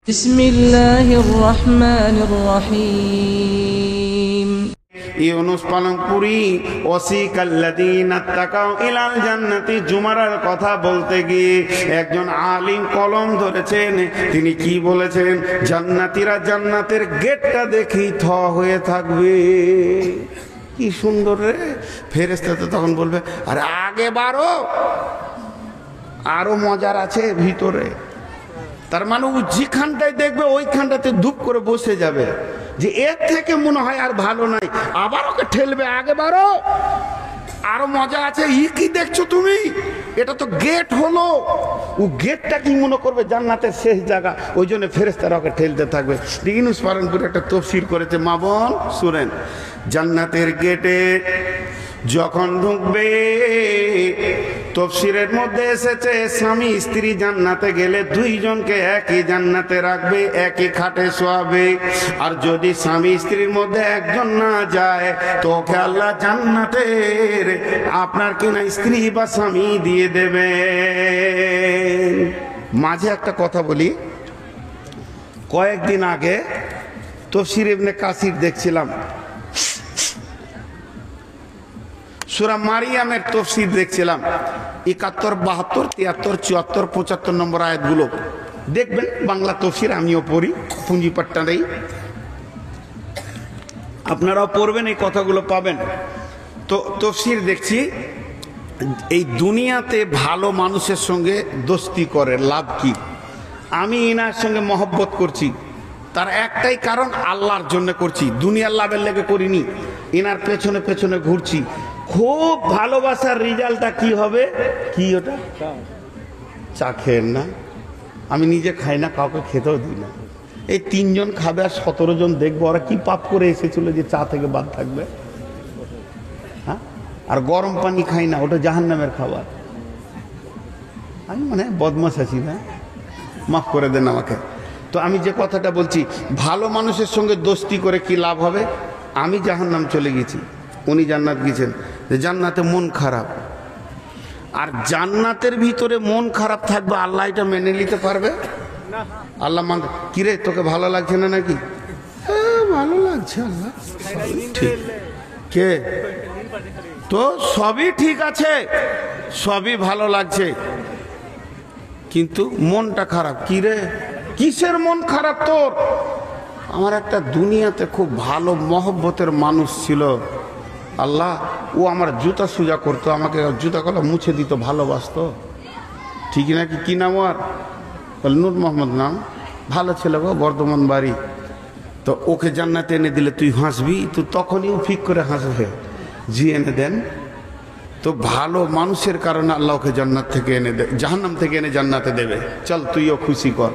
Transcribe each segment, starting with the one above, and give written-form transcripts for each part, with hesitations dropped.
বিসমিল্লাহির রহমানির রহিম। ইউনুস পালংপুরি ওয়াসিকাল্লাযীনা তাকাউ ইলাল জান্নাতি জুমারার কথা বলতে গিয়ে একজন আলিম কলম ধরেছেন। তিনি কি বলেছেন? জান্নাতীরা জান্নাতের গেটটা দেখেই থ হয়ে থাকবে। কি সুন্দর রে! ফেরেশতা তো তখন বলবে, আরে আগে বাড়ো, আরো মজার আছে ভিতরে। তার মানে ও যেখানটায় দেখবে ওইখানটাতে ধূপ করে বসে যাবে, যে এর থেকে মনে হয় আর ভালো নাই, আবার ওকে ঠেলবে, আগে বাড়ো, আরো মজা আছে। কি দেখছো তুমি? এটা তো গেট হলো। ও গেটটা কি মনে করবে জান্নাতের শেষ জায়গা, ওই জন্য ফেরেশতারা ওকে ঠেলতে থাকবে। ইউনুস পালনপুর একটা তফসির করেছে, মা বোন শুনেন। জান্নাতের গেটে যখন ঢুকবে, তফসিরের মধ্যে এসেছে স্বামী স্ত্রী জান্নাতে গেলে দুইজনকে একই জান্নাতে রাখবে, একই খাটে শোয়াবে। আর যদি স্বামী স্ত্রীর মধ্যে একজন না যায়, তো ওকে আল্লাহ জান্নাতের আপনার কিনা স্ত্রী বা স্বামী দিয়ে দেবে। মাঝে একটা কথা বলি, কয়েকদিন আগে তফসির ইবনে কাসির দেখছিলাম, সূরা মারিয়ামের তফসির দেখছিলাম। 71, 72, 73, 74, 75 নম্বর আয়াতগুলো দেখবেন। বাংলা তফসির আমিও পড়ি, পুঁজিপাট্টা নেই, আপনারাও পড়বেন, এই কথাগুলো পাবেন। তো তফসির দেখছি, এই দুনিয়াতে ভালো মানুষের সঙ্গে দোস্তি করে লাভ কি? আমি ইনার সঙ্গে মহব্বত করছি, তার একটাই কারণ, আল্লাহর জন্য করছি, দুনিয়ার লাভের লেগে করিনি। ইনার পেছনে পেছনে ঘুরছি। খুব ভালোবাসার রেজাল্টটা কি হবে? কি ওটা? চা খেয়েন না, আমি নিজে খাই না, কাউকে খেতেও দিই না। এই 3 জন খাবে আর 17 জন দেখবো, ওরা কি পাপ করে এসেছিল যে চা থেকে বাদ থাকবে? হ্যাঁ, আর গরম পানি খাই না, ওটা জাহান্নামের খাবার। আমি মানে বদমাশ আছি না, মাফ করে দেন আমাকে। তো আমি যে কথাটা বলছি, ভালো মানুষের সঙ্গে দোস্তি করে কি লাভ হবে? আমি জাহান্নাম চলে গেছি, উনি জান্নাত গেছেন। জান্নাতে মন খারাপ, আর জান্নাতের ভিতরে মন খারাপ থাকবে, আল্লাহ এটা মেনে নিতে পারবে? আল্লাহ মান, কিরে তোকে ভালো লাগছে না নাকি? হ্যাঁ ভালো লাগছে আল্লাহ, ঠিক। কে? তো সবই ঠিক আছে, সবই ভালো লাগছে, কিন্তু মনটা খারাপ। কিরে, কিসের মন খারাপ তোর? আমার একটা দুনিয়াতে খুব ভালো মহব্বতের মানুষ ছিল, আল্লাহ ও আমার জুতা সুজা করতো, আমাকে জুতা কলা মুছে দিত, ভালোবাসতো, ঠিকই নাকি? কি নাম ওর? নূর মোহাম্মদ নাম, ভালো ছিল গো, বর্ধমান বাড়ি। তো ওকে জান্নাতে এনে দিলে তুই হাসবি? তো তখনই ও ফিক করে হাসবে, জি এনে দেন। তো ভালো মানুষের কারণে আল্লাহ ওকে জান্নাত থেকে এনে দে, জাহান্নাম থেকে এনে জান্নাতে দেবে। চল তুইও খুশি কর।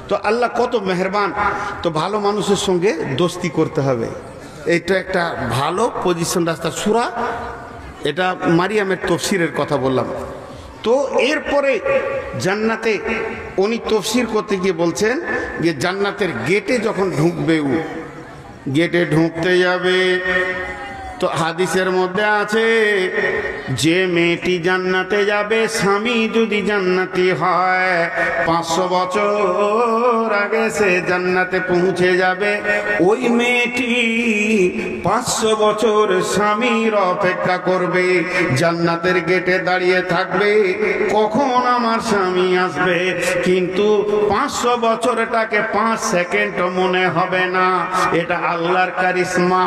তো আল্লাহ কত মেহেরবান। তো ভালো মানুষের সঙ্গে দোস্তি করতে হবে, এটা একটা ভালো পজিশন, রাস্তা। সূরা, এটা মারিয়ামের তফসিরের কথা বললাম। তো এরপরে জান্নাতে উনি তফসির করতে গিয়ে বলছেন যে জান্নাতের গেটে যখন ঢুকবে, ও গেটে ঢুকতে যাবে, তো হাদিসের মধ্যে আছে, যে মেয়েটি জান্নাতে যাবে, স্বামী যদি জান্নাতি হয়, 500 বছর আগে সে জান্নাতে পৌঁছে যাবে। ওই মেয়েটি 500 বছর স্বামীর অপেক্ষা করবে, জান্নাতের গেটে দাঁড়িয়ে থাকবে, কখন আমার স্বামী আসবে। কিন্তু 500 বছরটাকে 5 সেকেন্ড মনে হবে না, এটা আল্লাহর কারিশমা।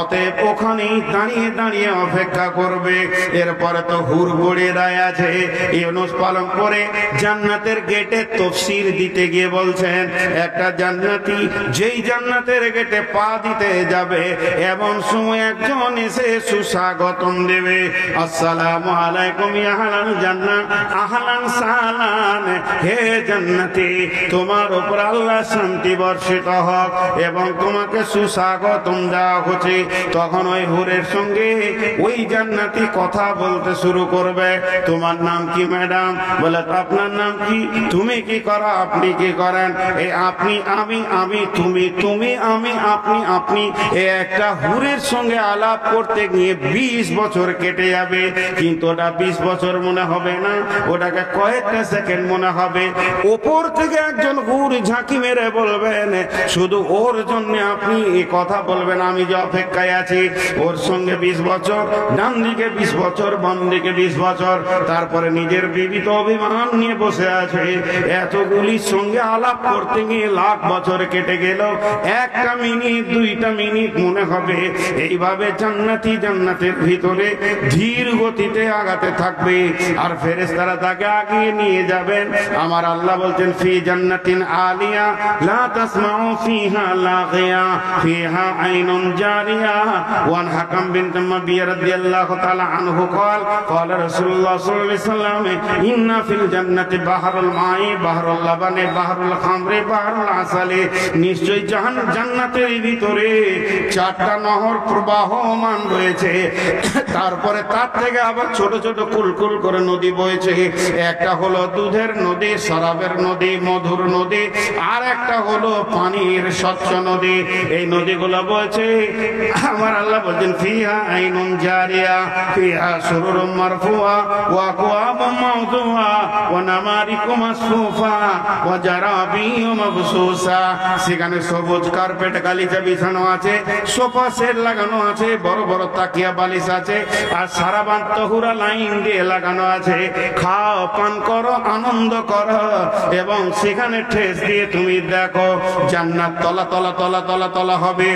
অতএব ওখানেই দাঁড়িয়ে দাঁড়িয়ে অপেক্ষা করবে। এরপরে তো হুর গড়ে দেয় আছে। ইউনুস পালন করে জান্নাতের গেটে তফসির দিতে গিয়ে বলছেন, একটা জান্নাতি যেই জান্নাতের গেটে পা দিতে যাবে, এমন সময় একজন এসে সুস্বাগতম দেবে, আসসালামু আলাইকুম ইয়া আহলাল জান্নাহ, আহলান সাহলান, হে জান্নাতি, তোমার উপর আল্লাহ শান্তি বর্ষিত হোক এবং তোমাকে সুস্বাগতম দেওয়া হচ্ছে। তখন ওই হুরের সঙ্গে ওই জান্নাতি কথা বলতে শুরু করবে, তোমার নাম কি ম্যাডাম? বলে আপনার নাম কি? তুমি কি করো? আপনি কি করেন? এই আপনি আমি, আমি তুমি, তুমি আমি, আপনি আপনি, একটা হুরের সঙ্গে আলাপ করতে গিয়ে 20 বছর কেটে যাবে, কিন্তু ওটা 20 বছর মনে হবে না, ওটাকে কয়েকটা সেকেন্ড মনে হবে। ওপর থেকে একজন হুর ঝাঁকি মেরে বলবেন, শুধু ওর জন্য আপনি কথা বলবেন, আমি যে অপেক্ষায় আছি, ওর সঙ্গে 20 বছর, ডান দিকে 20 বছর, বাম দিকে 20 বছর, তারপরে নিজের বিবিত অভিমান নিয়ে বসে আছে। এতগুলির সঙ্গে আলাপ করতে গিয়ে লাখ বছর কেটে গেল, একটা মিনিট 2টা মিনিট মনে হবে। এইভাবে জান্নাতি জান্নাতের ভিতরে ধীর গতিতে আগাতে থাকবে, আর ফেরেশতারা তাকে আগিয়ে নিয়ে যাবেন। আমার আল্লাহ বলছেন, ফি জান্নাতিন আলিয়া লা তাসমাউ ফিহা লাগিয়া ফিহা আইনুন জারিয়া। ওয়ান হাকাম বিন তামাবিয়া রাদিয়াল্লাহু তাআলা আনহু قال قال رسول الله صلى الله عليه وسلم ان في الجنه بحر الماء بحر اللبن بحر الخمر بحر العسل। নিশ্চয় জান্নাতের ভিতরে 4টা নহর প্রবাহমান রয়েছে, তারপরে তার থেকে আবার ছোট ছোট কুলকুল করে নদী বইছে। একটা হলো দুধের নদী, শরাবের নদী, মধুর নদী, আর একটা হলো পানির স্বচ্ছ নদী। এই নদীগুলো বইছে। আমার আল্লাহ বলেন, ফিহা আইনুন জারিয়া ফিহা সুরুরুম মারফুয়া ওয়া আকওয়াবুম মাওদুয়া ওয়া নামারিকু মাসফুফা ওয়া জারাবিয়্যু মাবসুসা। সেখানে সবুজ কার্পেট গালিচা বিছানো আছে, সোফা সেট লাগানো আছে, বড় বড় তাকিয়া বালিশ আছে, আর সারাবান তহুরা লাইন দিয়ে লাগানো আছে। খাও, পান করো, আনন্দ করো, এবং সেখানে ঠেস দিয়ে তুমি দেখো জান্নাত তলা তলা তলা তলা তলা হবে।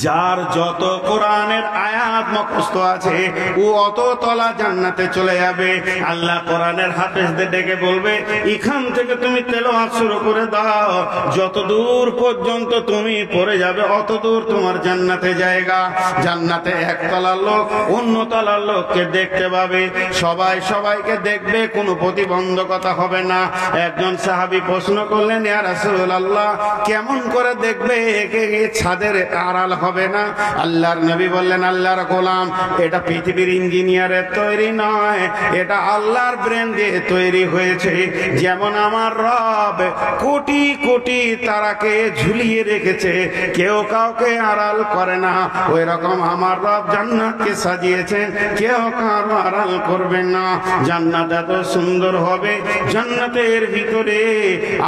যার যত কোরআনের আয়াত মুখস্থ আছে, ও অত তলা জান্নাতে চলে যাবে। আল্লাহ কোরআনের হাফেজদের ডেকে বলবে, এখান থেকে তুমি তেলাওয়াত শুরু করে দাও, যত দূর পর্যন্ত তুমি পড়ে যাবে অত দূর তোমার জান্নাতে জায়গা। জান্নাতে একতলার লোক অন্য তলার লোককে দেখতে পাবে, সবাই সবাইকে দেখবে, কোনো প্রতিবন্ধকতা হবে না। একজন সাহাবী প্রশ্ন করলেন, ইয়া রাসূলুল্লাহ, কেমন করে দেখবে? একে ছাদের আড়াল হবে না? আল্লাহর নবী বললেন, আল্লাহর গোলাম, এটা পৃথিবীর ইঞ্জিনিয়ারের তৈরি নয়, এটা আল্লাহর ব্রেন দিয়ে তৈরি হয়েছে। যেমন আমার রব কোটি কোটি তারাকে ঝুলিয়ে রেখেছে, কেউ কাউকে আড়াল করে না, ওই রকম আমার রব জান্নাতকে সাজিয়েছেন, কেউ কারো আড়াল করবেন না। জান্নাত এত সুন্দর হবে, জান্নাতের ভিতরে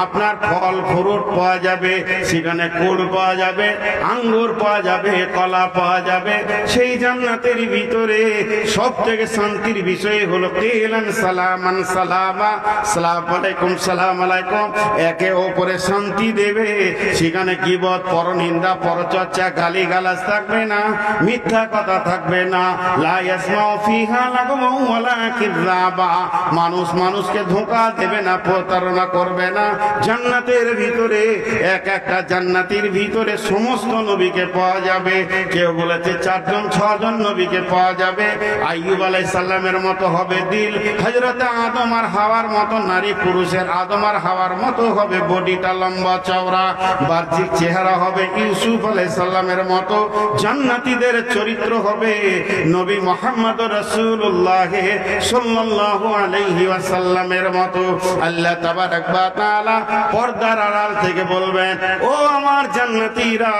আপনার ফল ফ্রুট পাওয়া যাবে, সেখানে কুল পাওয়া যাবে, আঙ্গুর পাওয়া যাবে, কলা পাওয়া যাবে। সেই জান্নাতের ভিতরে সব থেকে শান্তির বিষয় হলো কিলান সালামান সালামা, সালাম আলাইকুম, সালাম আলাইকুম, একে অপরে শান্তি দেবে। সেখানে গীবত, পরনিন্দা, পরচর্চা, গালিগালাজ থাকবে না, মিথ্যা কথা থাকবে না। লা ইয়াসমাউ ফিহা লাগওয়ান ওয়ালা কিযাবা, মানুষ মানুষকে ধোঁকা দেবে না, প্রতারণা করবে না। জান্নাতের ভিতরে এক একটা জান্নাতের ভিতরে সমস্ত নবীকে পাওয়া যাবে। কেউ বলেছে 4জন 6জন নবীকে পাওয়া যাবে। আইয়ুব আলাইহিস সালামের মতো হবে দিল, হযরত আদম আর হাওয়ার মতো নারী পুরুষের আদম আর হাওয়ার মতো হবে বডিটা লম্বা চওড়া, বাহ্যিক চেহারা হবে ইউসুফ আলাইহিস সালামের মতো। জান্নাতীদের চরিত্র হবে নবী মুহাম্মদ রাসূলুল্লাহ সাল্লাল্লাহু আলাইহি ওয়াসাল্লামের মতো। আল্লাহ তাবারক ওয়া তাআলা পর্দার আড়াল থেকে বলবেন, ও আমার জান্নাতীরা,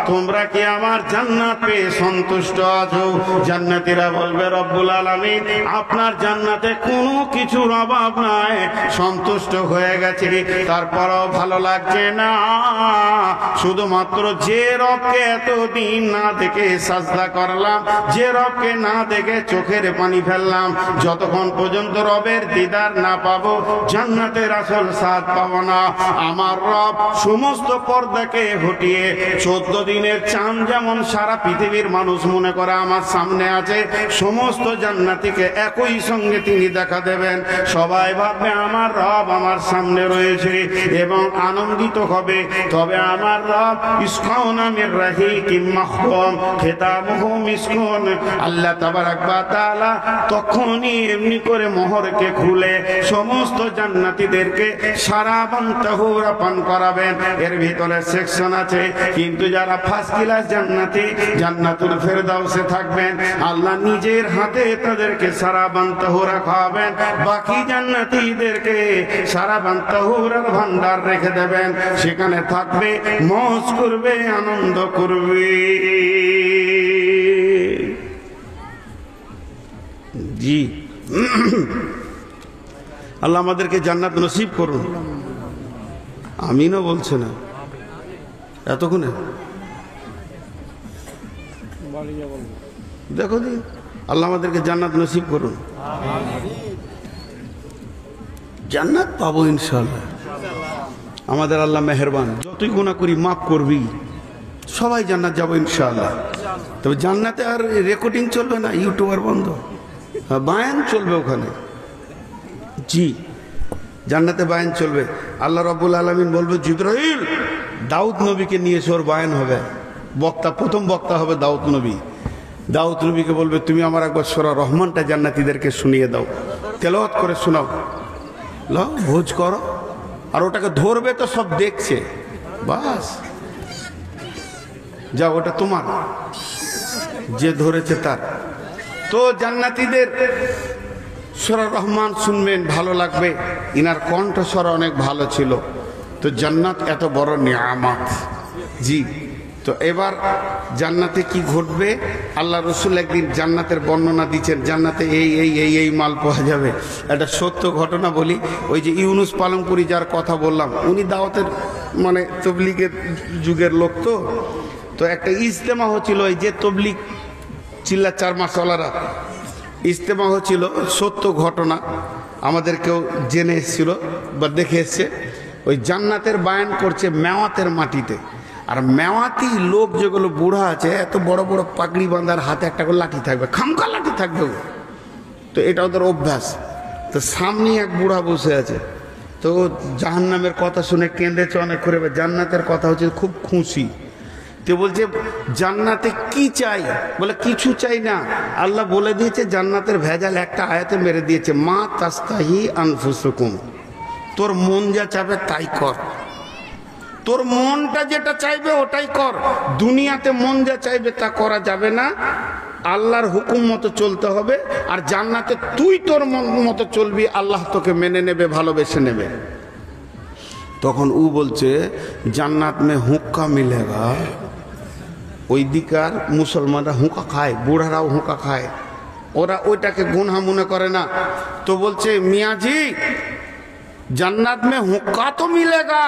তোমরা কি আমার জান্নাত পেয়ে সন্তুষ্ট আছো? জান্নাতীরা বলবে, রব্বুল আলামিন, আপনার জান্নাতে কোনো কিছুর অভাব নাই, সন্তুষ্ট হয়ে গেছে, তারপরও ভালো লাগছে না। শুধুমাত্র যে রবকে এতদিন না দেখে সাজদা করলাম, যে রবকে না দেখে চোখের পানি ফেললাম, যতক্ষণ পর্যন্ত রবের দিদার না পাবো জান্নাতের আসল স্বাদ পাবো না। আমার রব সমস্ত পর্দাকে হটিয়ে 14 দিনের চাঁদ যেমন সারা পৃথিবীর মানুষ মনে করে আমার সামনে আছে, সমস্ত জান্নাতীকে একই সঙ্গে তিনি দেখা দেবেন। সবাই ভাববে আমার রব আমার সামনে রয়েছে এবং আনন্দিত হবে। তবে আমার রব ইসকাউনা মির রাহিকিম মাখতুম খিতামুহু মিসকুন, আল্লাহ তাবারক ওয়া তাআলা তখনই এমনি করে মোহরকে খুলে সমস্ত জান্নাতীদেরকে সারাবান তাহুরা পান করাবেন। এর ভিতরে সেকশন আছে, কিন্তু যারা ফার্স্ট ক্লাস জান্নাতে জান্নাতুল ফেরদাউসে থাকবেন। আল্লাহ নিজের হাতে তাদেরকে সারাবান তাহুরা খাওয়াবেন, বাকি জান্নাতীদেরকে সারাবান তাহুরার ভান্ডার রেখে দেবেন, সেখানে থাকবে, মौज করবে, আনন্দ করবে। জি আল্লাহ আমাদেরকে জান্নাত নসিব করুন। আমিনও বলছে না এতক্ষণে, দেখো দিন আল্লাহ আমাদেরকে জান্নাত নসিব করুন। জান্নাত পাবো ইনশাআল্লাহ। আমাদের আল্লাহ মেহেরবান, যতই গুনাহ করি মাফ করবি, সবাই জান্নাত যাবো ইনশাআল্লাহ। তবে জান্নাতে আর রেকর্ডিং চলবে না, ইউটিউবার বন্ধ, বায়ান চলবে ওখানে। জি জান্নাতে বায়ান চলবে। আল্লাহ রাব্বুল আলামিন বলবে, জিবরাইল দাউদ নবীকে নিয়ে এসে ওর বায়ান হবে, বক্তা প্রথম বক্তা হবে দাউদ নবী। দাউদ নবীকে বলবে, তুমি আমার একবার সূরা রহমানটা জান্নাতীদেরকে শুনিয়ে দাও, তেলাওয়াত করে শোনাও, লাও ভোজ করো। আর ওটাকে ধরবে তো সব দেখছে, বাস যাও, ওটা তোমার, যে ধরেছে তার। তো জান্নাতীদের সূরা রহমান শুনবেন, ভালো লাগবে, ইনার কণ্ঠস্বর অনেক ভালো ছিল। তো জান্নাত এত বড় নিয়ামত। জি তো এবার জান্নাতে কি ঘটবে, আল্লাহ রসুল একদিন জান্নাতের বর্ণনা দিচ্ছেন, জান্নাতে এই এই এই এই মাল পাওয়া যাবে। একটা সত্য ঘটনা বলি, ওই যে ইউনুস পালনপুরি যার কথা বললাম, উনি দাওয়াতের মানে তবলিগের যুগের লোক। তো একটা ইজতেমা হচ্ছিল, ওই যে তবলিগ চিল্লা চার মাসওয়ালারা ইজতেমা হচ্ছিল, সত্য ঘটনা, আমাদের কেউ জেনে এসেছিল বা দেখে এসছে। ওই জান্নাতের বায়ান করছে মেওয়াতের মাটিতে। আর মেওয়াতি লোক যেগুলো বুড়া আছে, এত বড় বড় পাগড়ি বাঁধার, হাতে একটা করে লাঠি থাকবে, খামকা লাঠি থাকবে। তো এটা ওদের অভ্যাস। তো সামনে এক বুড়া বসে আছে, তো জাহান্নামের কথা শুনে কেঁদেছে অনেক করে, জান্নাতের কথা হচ্ছে খুব খুশি। তো বলছে, জান্নাতে কি চাই? বলে কিছু চাই না, আল্লাহ বলে দিয়েছে জান্নাতের ভেজাল একটা আয়াতে মেরে দিয়েছে, মা তাস্তাহি আনফুসুকুম, তোর মন যা চাবে তাই কর, তোর মনটা যেটা চাইবে ওটাই কর। দুনিয়াতে মন যা চাইবে তা করা যাবে না, আল্লাহর হুকুম মতো চলতে হবে। আর জান্নাতে তুই তোর মন মতো চলবি, আল্লাহ তোকে মেনে নেবে, ভালোবেসে নেবে। তখন ও বলছে, জান্নাত মে হুক্কা মিলেগা। ওই দিকার মুসলমানরা হুঁকা খায়, বুড়ারাও হুঁকা খায়, ওরা ওইটাকে গুনহা মনে করে না। তো বলছে, মিয়াজি জান্নাত মে হুক্কা তো মিলেগা।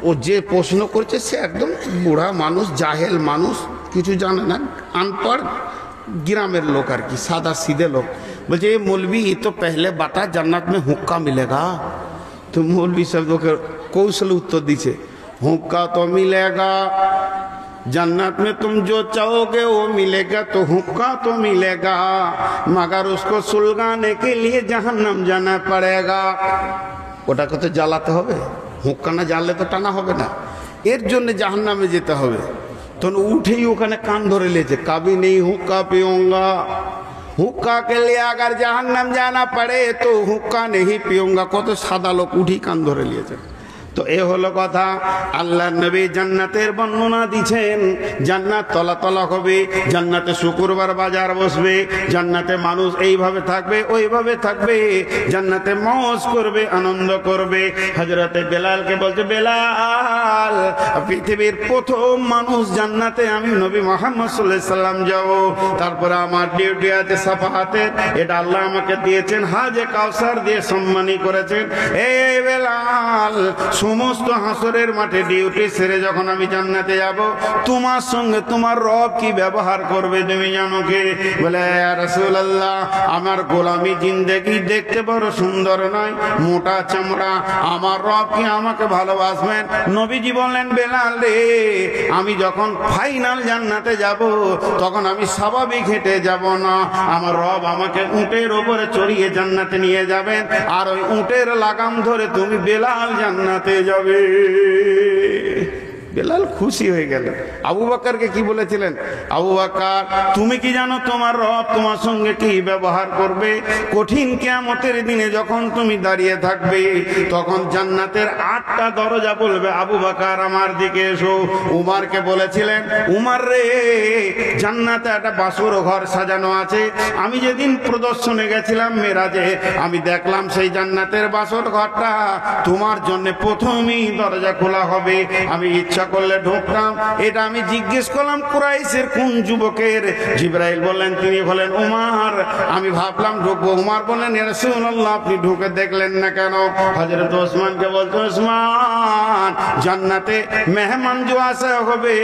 ও যে প্রশ্ন করছে সে একদম বুড়া মানুষ, জাহেল মানুষ, কিছু জানে না, আনপড় গ্রামের লোক আর কি, সাদা সিধে লোক। বলছে, মৌলবি তো পহলে বাতা জান্নাত মে হুক্কা মিলেগা। তো মৌলবি সাহেব ওকে কৌশল उत्तर दीजिए, हुक्का तो मिलेगा, जन्नत में तुम जो चाहोगे वो मिलेगा, तो हुक्का तो मिलेगा, मगर उसको सुलगाने के लिए जहन्नम जाना पड़ेगा। ওটাকে তো জ্বালাতে হবে, হুক্কা না জ্বাললে তো টানা হবে না, এর জন্য জাহান্নামে যেতে হবে। তখন উঠেই ওখানে কান ধরে লেছে, কাবি নেই হুক্কা পিউঙ্গা, हुक्का के लिए अगर जहन्नम जाना पड़े तो हुक्का नहीं पीऊंगा। কত সাদা লোক উঠি কান ধরে নিয়েছে। তো এ হলো কথা। আল্লাহ নবী জান্নাতের বর্ণনা দিয়েছেন, জান্নাত তলা তলা হবে, জান্নাতে শুক্রবার বাজার বসবে, জান্নাতে মানুষ এইভাবে থাকবে ওইভাবে থাকবে, জান্নাতে মौज করবে, আনন্দ করবে। হযরতে বেলালকে বলছে, বেলাল পৃথিবীর প্রথম মানুষ জান্নাতে আমি নবী মুহাম্মদ সাল্লাল্লাহু আলাইহি সাল্লাম যাব। তারপরে আমার ডিউটি আছে সাফাহাতের, এটা আল্লাহ আমাকে দিয়েছেন, হাজে কাউসার দিয়ে সম্মানী করেছেন। এই বেলাল, সমস্ত হাসরের মাঠে ডিউটি সেরে যখন আমি জান্নাতে যাব, তোমার সঙ্গে তোমার রব কি ব্যবহার করবে তুমি জানো কি? বলে, ইয়া রাসূলুল্লাহ, আমার গোলামি জিন্দেগি দেখতে বড় সুন্দর নয়, মোটা চামড়া, আমার রব কি আমাকে ভালোবাসবেন? নবীজি বললেন, বেলাল রে, আমি যখন ফাইনাল জান্নাতে যাব তখন আমি স্বাভাবিক হেঁটে যাব না, আমার রব আমাকে উটের উপরে চড়িয়ে জান্নাতে নিয়ে যাবেন, আর ওই উটের লাগাম ধরে তুমি বেলাল জান্নাতে যাবে। বেলাল খুশি হয়ে গেলেন। আবু বকরকে কি বলেছিলেন? আবু বকর, তুমি কি জানো তোমার রব তোমার সঙ্গে কি ব্যবহার করবে? কঠিন কিয়ামতের দিনে যখন তুমি দাঁড়িয়ে থাকবে, তখন জান্নাতের 8টা দরজা বলবে, আবু বকর আমার দিকে এসো। উমরকে বলেছিলেন, উমর রে, জান্নাতে একটা বাসর ঘর সাজানো আছে। আমি যেদিন প্রদর্শনে গেছিলাম মেরাজে, আমি দেখলাম সেই জান্নাতের বাসর ঘরটা তোমার জন্য প্রথমেই দরজা খোলা হবে। আমি ইচ্ছা করলে ঢুকতাম। এটা আমি জিজ্ঞেস করলাম কুরাইশের কোন যুবকের? জিবরাইল বললেন তিনি হলেন উমর। আমি ভাবলাম ঢুকবো। উমর বললেন, ইয়া রাসূলুল্লাহ, আপনি ঢুকে দেখলেন না কেন? হযরত ওসমানকে বলতো, ওসমান, জান্নাতে মেহমান जो আসা হবে,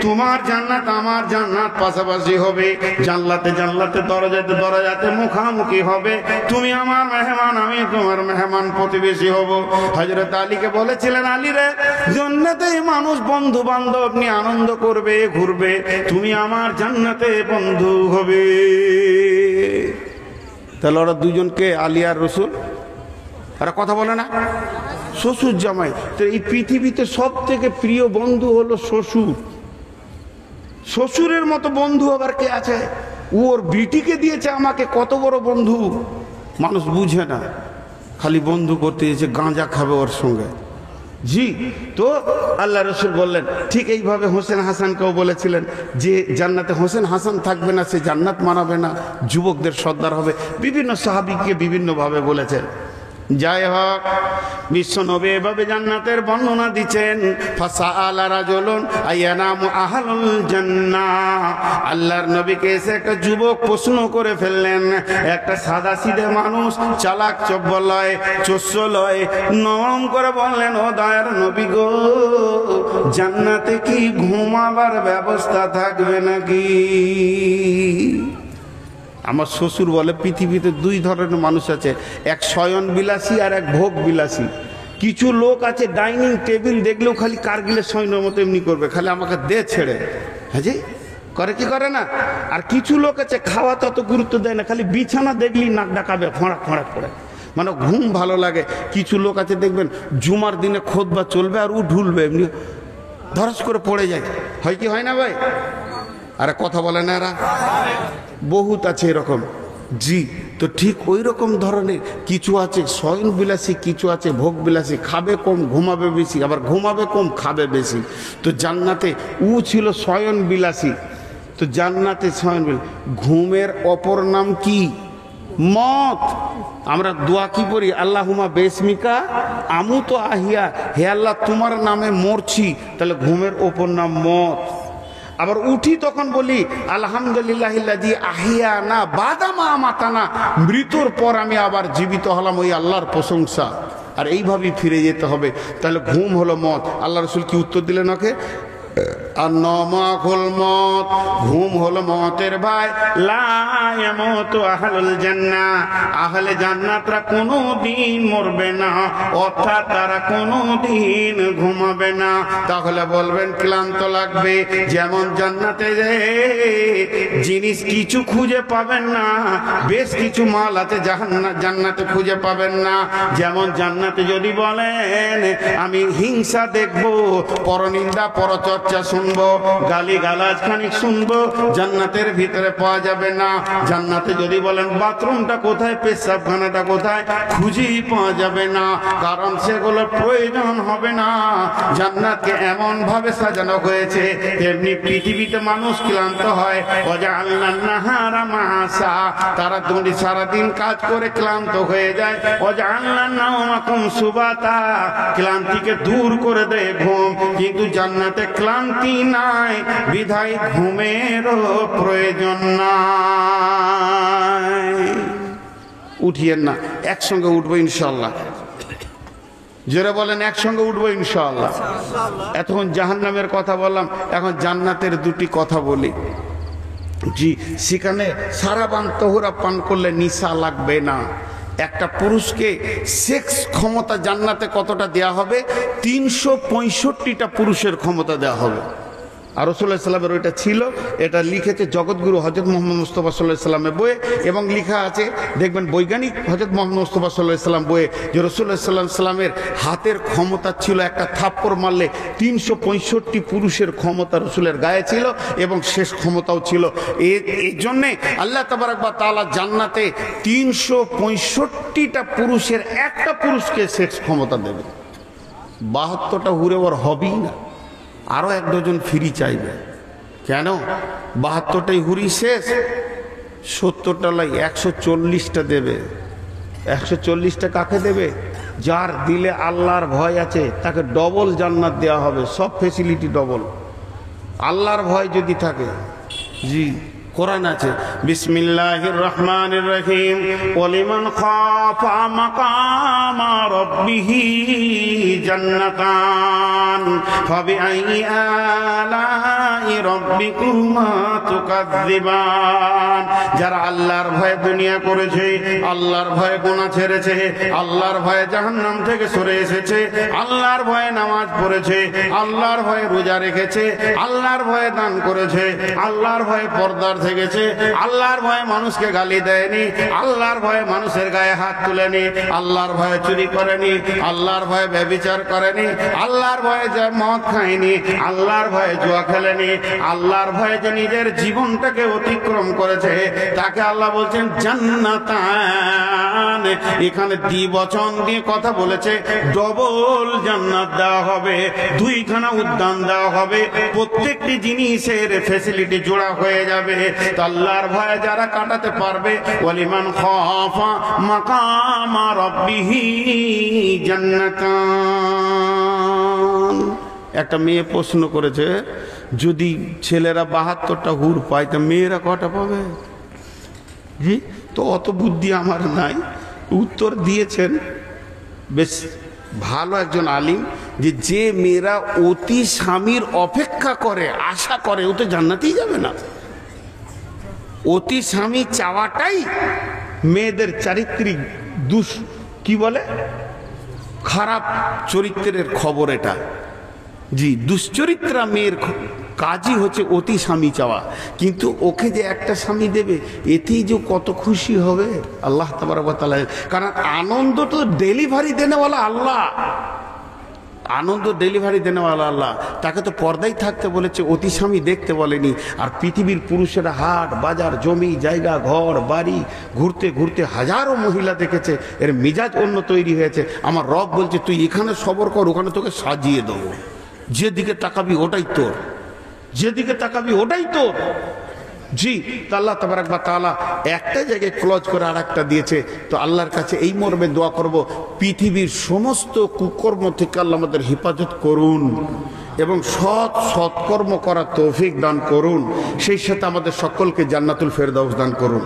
তোমার জান্নাত আমার জান্নাত পাশাপাশি হবে। জান্নাতে জান্নাতে দরজাতে দরজাতে মুখামুখি হবে। তুমি আমার মেহমান, আমি তোমার মেহমান, প্রতিবেশী হব। হযরত আলীকে বলেছিলেন, আলী রে, জান্নাতে মানুষ বন্ধু বান্ধব নিয়ে আনন্দ করবে, ঘুরবে, তুমি আমার জান্নাতে বন্ধু হবে। তাহলে ওরা দুজনকে, আলী আর রসুল, ওরা কথা বলে না? শ্বশুর জামাই। তো এই পৃথিবীতে সব থেকে প্রিয় বন্ধু হলো শ্বশুর। শ্বশুরের মতো বন্ধু আবার কে আছে? ওর বিটিকে দিয়েছে আমাকে, কত বড় বন্ধু। মানুষ বুঝে না, খালি বন্ধু করতে এসে গাঁজা খাবে ওর সঙ্গে। জি, তো আল্লাহ রসুল বললেন, ঠিক এইভাবে হোসেন হাসানকেও বলেছিলেন যে জান্নাতে হোসেন হাসান থাকবে না, সে জান্নাত মানাবে না, যুবকদের সর্দার হবে। বিভিন্ন সাহাবীকে বিভিন্নভাবে বলেছেন। যাই হোক, বিশ্বনবী এভাবে জান্নাতের বর্ণনা দিচ্ছেন। ফাসাআলা রাজুলুন আইয়ানামু আহলুল জান্নাহ। আল্লাহর নবীকে এসে একটা যুবক প্রশ্ন করে ফেললেন। একটা সাদা সিধে মানুষ, চালাক চব্বলয়, চোষলয়, নরম করে বললেন, ও দয়ার নবী গো, জান্নাতে কি ঘুমাবার ব্যবস্থা থাকবে নাকি? আমার শ্বশুর বলে, পৃথিবীতে দুই ধরনের মানুষ আছে, এক শয়ন বিলাসী আর এক ভোগ বিলাসী। কিছু লোক আছে ডাইনিং টেবিল দেখলেও খালি কারগিলের সৈন্যের মতো এমনি করবে, খালি আমাকে দে ছেড়ে। হ্যাঁ জি, করে কি করে না? আর কিছু লোক আছে খাওয়া তত গুরুত্ব দেয় না, খালি বিছানা দেখলেই নাক ডাকাবে, ফোঁড়াক ফোঁড়াক করে, মানে ঘুম ভালো লাগে। কিছু লোক আছে দেখবেন জুমার দিনে খোদবা চলবে আর ও ঢুলবে, এমনি ধরাস করে পড়ে যায়। হয় কি হয় না ভাই? আরে কথা বলে না এরা? বহুত আছে এরকম। জি, তো ঠিক ওই রকম ধরনের কিছু আছে শয়ন বিলাসী, কিছু আছে ভোগ বিলাসী। খাবে কম, ঘুমাবে বেশি, আবার ঘুমাবে কম, খাবে বেশি। তো জান্নাতে ও ছিল শয়ন বিলাসী। তো জান্নাতে শয়ন বিলাসী, ঘুমের অপর নাম কি? মত। আমরা দোয়া কি পড়ি? আল্লাহুম্মা বিসমিকা আমুতু আহিয়া, হে আল্লাহ তোমার নামে মরছি। তাহলে ঘুমের অপর নাম মত। আবার উঠি তখন বলি আলহামদুলিল্লাহিল্লাযী আহিয়ানা বাদা মা আমাতানা, মৃত্যুর পর আমি আবার জীবিত হলাম, ওই আল্লাহর প্রশংসা। আর এইভাবেই ফিরে যেতে হবে। তাহলে ঘুম হলো মত। আল্লাহ রসুল কি উত্তর দিলেন ওকে? আর নমাকুল মত, ঘুম হলো মতের ভাই। লা ইয়ামুতু আহলুল জান্নাহ, আহলে জান্নাতরা কোনোদিন মরবে না, অর্থাৎ তারা কোনোদিন ঘুমাবে না। তাহলে বলবেন ক্লান্ত লাগবে। যেমন জান্নাতে জিনিস কিছু খুঁজে পাবেন না, বেশ কিছু মাল আছে জান্নাতে খুঁজে পাবেন না। যেমন জান্নাতে যদি বলেন আমি হিংসা দেখবো, পরনিন্দা পরচর্চা শুনবো, গালি গালাজ খানিক শুনবো, জান্নাতের ভিতরে পাওয়া যাবে না। জান্নাতে যদি বলেন বাথরুমটা কোথায়, পেশাবখানাটা কোথায়, খুঁজেই পাওয়া যাবে না, কারণ সেগুলো প্রয়োজন হবে না। জান্নাতকে এমন ভাবে সাজানো হয়েছে, তেমনি পৃথিবীতে মানুষ ক্লান্ত হয়। ওয়াজআলনান নাহারা মাসা, তারা দুটি সারাদিন কাজ করে ক্লান্ত হয়ে যায়। ওয়াজআলনান নাওমাকুম সুবাতা, ক্লান্তিকে দূর করে দেয় ঘুম। কিন্তু জান্নাতে ক্লান্তি নাই, বিধায় ঘুমেরও প্রয়োজন নাই। উঠিয়েন না, একসঙ্গে উঠবো ইনশাআল্লাহ। যারা বলেন একসঙ্গে উঠবো ইনশাআল্লাহ। এতক্ষণ জাহান্নামের কথা বললাম, এখন জান্নাতের দুটি কথা বলি। জি, সেখানে সারাবান তহুরা পান করলে নিশা লাগবে না। একটা পুরুষকে সেক্স ক্ষমতা জান্নাতে কতটা দেয়া হবে? 365টা পুরুষের ক্ষমতা দেওয়া হবে। আর রাসূলুল্লাহ সাল্লামের ওইটা ছিল, এটা লিখেছে জগৎগুরু হযরত মুহাম্মদ মুস্তাফা সাল্লাল্লাহু আলাইহি সাল্লামের বইয়ে, এবং লেখা আছে দেখবেন বৈজ্ঞানিক হযরত মুহাম্মদ মুস্তাফা সাল্লাল্লাহু আলাইহি সাল্লাম বইয়ে, যে রাসূলুল্লাহ সাল্লাল্লাহু আলাইহি সাল্লামের হাতের ক্ষমতা ছিল একটা থাপ্পড় মারলে 365 পুরুষের ক্ষমতা রাসূলের গায়ে ছিল, এবং শেষ ক্ষমতাও ছিল। এই জন্যে আল্লাহ তাবারক ওয়া তাআলা জান্নাতে 365টা পুরুষের একটা পুরুষকে শেষ ক্ষমতা দেবে। 72টা হুরে ওর হবেই না, আরো 1 ডজন ফ্রি চাইবে। কেন? 72টাই হুরি শেষ, 70টা লাই 140টা দেবে। 140টা কাকে দেবে? যার দিলে আল্লাহর ভয় আছে তাকে ডবল জান্নাত দেওয়া হবে, সব ফেসিলিটি ডবল। আল্লাহর ভয় যদি থাকে, জি কোরআন আছে বিসমিল্লাহির রহমানির রহিম, ওয়ালিমান খাফা মাকামা রাব্বিহি জান্নাতান ফাবিআইয়ি আলাই রাব্বিকুমা তুকাযযিবান। যারা আল্লাহর ভয়ে দুনিয়া করেছে, আল্লাহর ভয়ে গুনাহ ছেড়েছে, আল্লাহর ভয়ে জাহান্নাম থেকে সরে এসেছে, আল্লাহর ভয়ে নামাজ পড়েছে, আল্লাহর ভয়ে রোজা রেখেছে, আল্লাহর ভয়ে দান করেছে, আল্লাহর ভয়ে পর্দার গেছে, আল্লাহর ভয়ে মানুষকে গালি দেয়নি, আল্লাহর ভয়ে মানুষের গায়ে হাত তুলেনি, আল্লাহর ভয়ে চুরি করেনি, আল্লাহর ভয়ে ব্যভিচার করেনি, আল্লাহর ভয়ে যে মদ খায়নি, আল্লাহর ভয়ে জুয়া খেলেনি, আল্লাহর ভয়ে যে নিজের জীবনটাকে অতিক্রম করেছে, তাকে আল্লাহ বলছেন জান্নাতান। এখানে দ্বিবচন দিয়ে কথা বলেছে, ডবল জান্নাত দেওয়া হবে, 2খানা উদ্যান দেওয়া হবে, প্রত্যেকটি জিনিসের ফ্যাসিলিটি জোড়া হয়ে যাবে। আল্লাহর ভয়ে যারা কাটাতে পারবে, ওয়ালিমান খাফা মাকামা রাব্বিহি জান্নাতান। একটা মেয়ে প্রশ্ন করেছে, যদি ছেলেরা 72টা হুর পায় তা মেয়েরা কটা পাবে? জি, তো অত বুদ্ধি আমার নাই। উত্তর দিয়েছেন বেশ ভালো একজন আলিম, যে মেয়েরা অতি স্বামীর অপেক্ষা করে, আশা করে, ও তো জান্নাতেই যাবে না। অতি স্বামী চাওয়াটাই মেয়েদের চারিত্রিক কি বলে, খারাপ চরিত্রের খবর এটা। জি, দুশ্চরিত্রা মেয়ের কাজই হচ্ছে অতি স্বামী চাওয়া। কিন্তু ওকে যে একটা স্বামী দেবে, এতেই যে কত খুশি হবে আল্লাহ তাবারক ওয়া তাআলা। কারণ আনন্দ তো ডেলিভারি দেনেওয়ালা আল্লাহ, আনন্দ ডেলিভারি দেনেওয়ালা আল্লাহ। তাকে তো পর্দায় থাকতে বলেছে, অতি স্বামী দেখতে বলেনি। আর পৃথিবীর পুরুষেরা হাট বাজার, জমি জায়গা, ঘর বাড়ি ঘুরতে ঘুরতে হাজারো মহিলা দেখেছে, এর মিজাজ অন্য তৈরি হয়েছে। আমার রব বলছে, তুই এখানে সবর কর, ওখানে তোকে সাজিয়ে দেবো। যেদিকে তাকাবি ওটাই তোর, যেদিকে তাকাবি ওটাই তোর। জি, তো আল্লাহ তাবারক ওয়া তাআলা একটা জায়গায় ক্লোজ করে আরেকটা দিয়েছে। তো আল্লাহর কাছে এই মর্মে দোয়া করব, পৃথিবীর সমস্ত কুকর্ম থেকে আল্লাহ আমাদের হেফাজত করুন, এবং সৎকর্ম করার তৌফিক দান করুন। সেই সাথে আমাদের সকলকে জান্নাতুল ফেরদাউস দান করুন।